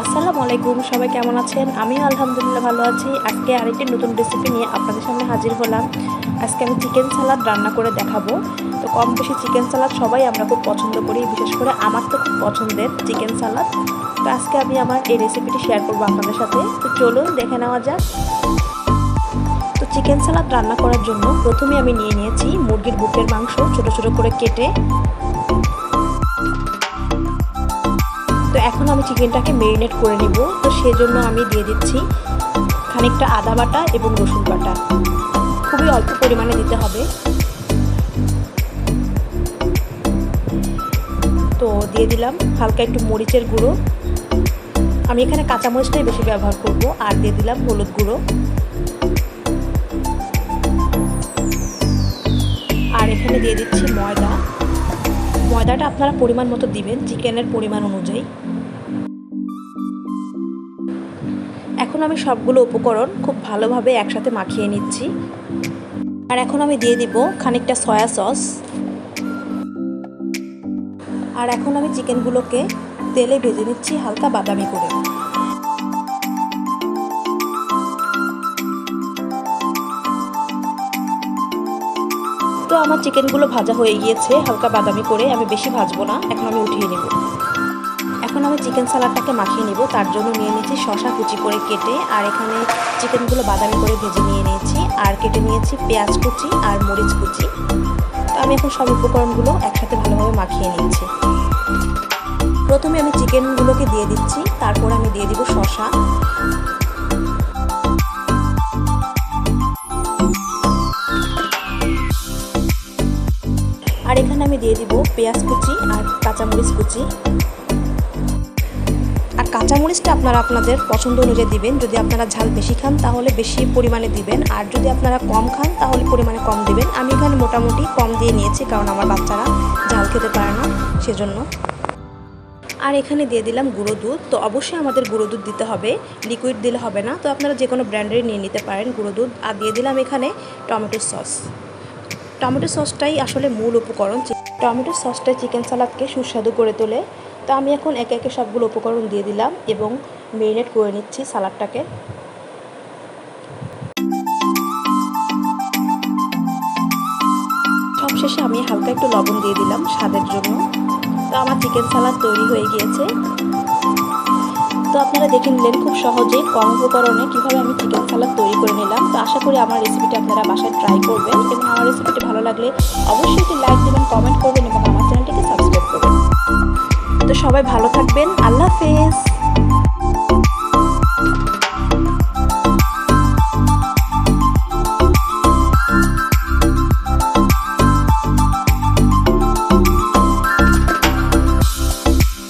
আসসালামু আলাইকুম, সবাই কেমন আছেন? আমি আলহামদুলিল্লাহ ভালো আছি। আজকে আরেকটি নতুন রেসিপি নিয়ে আপনাদের সামনে হাজির হলাম। আজকে আমি চিকেন সালাদ রান্না করে দেখাবো। তো কম বেশি চিকেন সালাদ সবাই আমরা খুব পছন্দ করি, বিশেষ করে আমার তো খুব পছন্দের চিকেন সালাদ। তো আজকে আমি আমার এই রেসিপিটি শেয়ার করবো আপনাদের সাথে। তো চলুন দেখে নেওয়া যাক। তো চিকেন সালাদ রান্না করার জন্য প্রথমে আমি নিয়ে নিয়েছি মুরগির বুকের মাংস ছোট ছোট করে কেটে। তো এখন আমি চিকেনটাকে ম্যারিনেট করে নিব। তো সেজন্য আমি দিয়ে দিচ্ছি খানিকটা আদা বাটা এবং রসুন বাটা, খুবই অল্প পরিমাণে দিতে হবে। তো দিয়ে দিলাম হালকা একটু মরিচের গুঁড়ো, আমি এখানে কাঁচামরিচটাই বেশি ব্যবহার করব। আর দিয়ে দিলাম হলুদ গুঁড়ো, আর এখানে দিয়ে দিচ্ছি ময়দা। ময়দাটা আপনারা পরিমাণ মতো দিবেন, চিকেনের পরিমাণ অনুযায়ী। এখন আমি সবগুলো উপকরণ খুব ভালোভাবে একসাথে মাখিয়ে নিচ্ছি। আর এখন আমি দিয়ে দিব খানিকটা সয়া সস। আর এখন আমি চিকেনগুলোকে তেলে ভেজে নিচ্ছি হালকা বাদামি করে। তো আমার চিকেনগুলো ভাজা হয়ে গিয়েছে হালকা বাদামি করে, আমি বেশি ভাজবো না, এখন আমি উঠিয়ে নেব। এখন আমি চিকেন সালাডটাকে মাখিয়ে নেব। তার জন্য নিয়ে নিয়েছি শসা কুচি করে কেটে, আর এখানে চিকেনগুলো বাদামি করে ভেজে নিয়ে নিয়েছি। আর কেটে নিয়েছি পেঁয়াজ কুচি আর মরিচ কুচি। তো আমি এখন সব উপকরণগুলো একসাথে ভালোভাবে মাখিয়ে নিচ্ছি। প্রথমে আমি চিকেনগুলোকে দিয়ে দিচ্ছি, তারপর আমি দিয়ে দিব শসা। আর এখানে আমি দিয়ে দিব পেঁয়াজ কুচি আর কাঁচামরিচ কুচি। আর কাঁচামরিচটা আপনারা আপনাদের পছন্দ অনুযায়ী দিবেন। যদি আপনারা ঝাল বেশি খান তাহলে বেশি পরিমাণে দিবেন, আর যদি আপনারা কম খান তাহলে পরিমাণে কম দিবেন। আমি এখানে মোটামুটি কম দিয়ে নিয়েছি, কারণ আমার বাচ্চারা ঝাল খেতে পারে না, সেজন্য। আর এখানে দিয়ে দিলাম গুঁড়ো দুধ। তো অবশ্যই আমাদের গুঁড়ো দুধ দিতে হবে, লিকুইড দিলে হবে না। তো আপনারা যে কোনো ব্র্যান্ডের নিয়ে নিতে পারেন গুঁড়ো দুধ। আর দিয়ে দিলাম এখানে টমেটো সস। টমেটো সসটাই আসলে মূল উপকরণ। টমেটো সসটাই চিকেন সালাদকে সুস্বাদু করে তোলে। তো আমি এখন একে একে সবগুলো উপকরণ দিয়ে দিলাম এবং ম্যারিনেট করে নিচ্ছি সালাদটাকে। সবশেষে আমি হালকা একটু লবণ দিয়ে দিলাম স্বাদের জন্য। তো আমার চিকেন সালাদ তৈরি হয়ে গিয়েছে। তো আপনারা দেখে নিলেন খুব সহজে কম উপকরণে কীভাবে আমি চিকেন সালাদ তৈরি করে নিলাম। তো আশা করি আমার রেসিপিটি আপনারা বাসায় ট্রাই করবেন, এবং আমার রেসিপিটি ভালো লাগলে অবশ্যই একটি লাইক দেবেন, কমেন্ট করবেন এবং আমার চ্যানেলটিকে সাবস্ক্রাইব করবেন। তো সবাই ভালো থাকবেন, আল্লাহ হাফেজ।